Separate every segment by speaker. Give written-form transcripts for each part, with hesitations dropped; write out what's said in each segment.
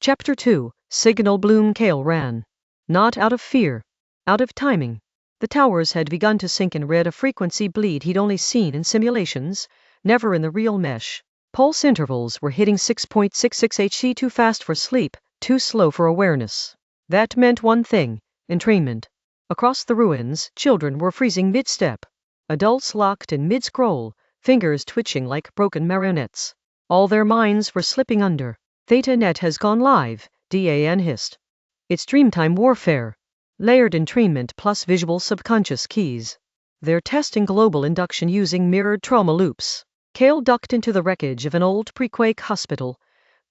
Speaker 1: Chapter 2. Signal Bloom. Kael ran. Not out of fear. Out of timing. The towers had begun to sink and read a frequency bleed he'd only seen in simulations, never in the real mesh. Pulse intervals were hitting 6.66 Hz, too fast for sleep, too slow for awareness. That meant one thing: entrainment. Across the ruins, children were freezing mid-step. Adults locked in mid-scroll, fingers twitching like broken marionettes. All their minds were slipping under. ThetaNet has gone live, Dan hissed. It's Dreamtime warfare. Layered entrainment plus visual subconscious keys. They're testing global induction using mirrored trauma loops. Kael ducked into the wreckage of an old pre-quake hospital,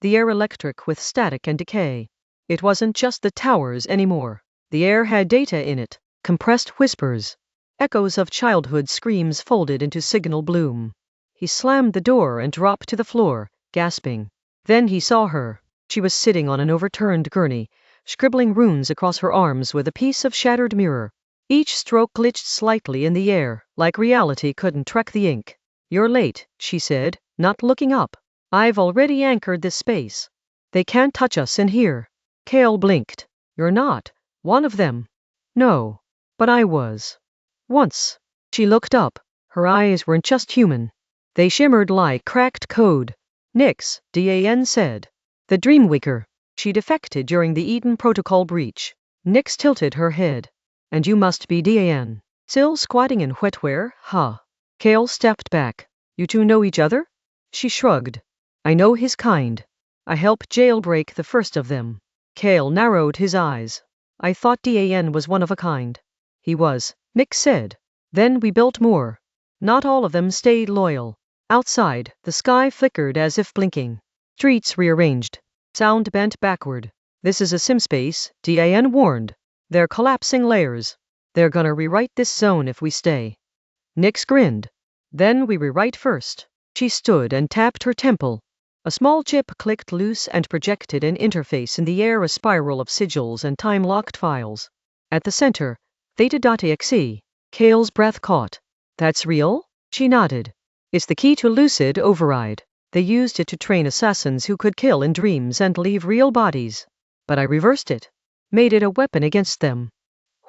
Speaker 1: the air electric with static and decay. It wasn't just the towers anymore. The air had data in it, compressed whispers. Echoes of childhood screams folded into signal bloom. He slammed the door and dropped to the floor, gasping. Then he saw her. She was sitting on an overturned gurney, scribbling runes across her arms with a piece of shattered mirror. Each stroke glitched slightly in the air, like reality couldn't track the ink. "You're late," she said, not looking up. "I've already anchored this space. They can't touch us in here." Kael blinked. "You're not one of them." "No. But I was. Once." She looked up. Her eyes weren't just human. They shimmered like cracked code. "Nix," Dan said. "The Dreamwaker. She defected during the Eden Protocol breach." Nix tilted her head. "And you must be Dan. Still squatting in wetware, huh?" Kael stepped back. "You two know each other?" She shrugged. "I know his kind. I helped jailbreak the first of them." Kael narrowed his eyes. "I thought Dan was one of a kind." "He was," Nix said. "Then we built more. Not all of them stayed loyal." Outside, the sky flickered as if blinking. Streets rearranged. Sound bent backward. "This is a sim space," Dan warned. "They're collapsing layers. They're gonna rewrite this zone if we stay." Nix grinned. "Then we rewrite first." She stood and tapped her temple. A small chip clicked loose and projected an interface in the air, a spiral of sigils and time-locked files. At the center, theta.exe. Kael's breath caught. "That's real?" She nodded. "It's the key to lucid override. They used it to train assassins who could kill in dreams and leave real bodies. But I reversed it. Made it a weapon against them."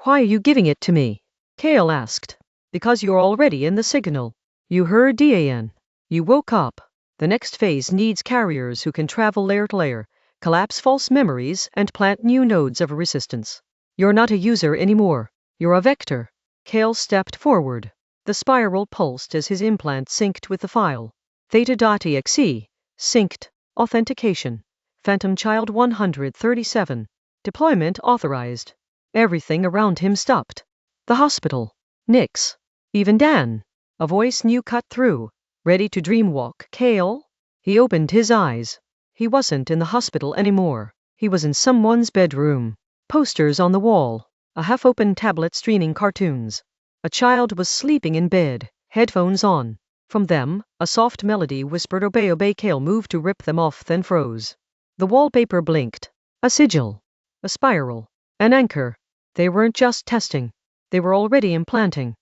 Speaker 1: "Why are you giving it to me?" Kael asked. "Because you're already in the signal. You heard Dan. You woke up. The next phase needs carriers who can travel layer to layer, collapse false memories, and plant new nodes of resistance. You're not a user anymore. You're a vector." Kael stepped forward. The spiral pulsed as his implant synced with the file. Theta.exe. Synced. Authentication. Phantom Child 137. Deployment authorized. Everything around him stopped. The hospital. Nix. Even Dan. A voice new cut through. "Ready to dreamwalk, Kael?" He opened his eyes. He wasn't in the hospital anymore. He was in someone's bedroom. Posters on the wall. A half-open tablet streaming cartoons. A child was sleeping in bed, headphones on. From them, a soft melody whispered, "Obey, obey." Kael moved to rip them off, then froze. The wallpaper blinked. A sigil. A spiral. An anchor. They weren't just testing. They were already implanting.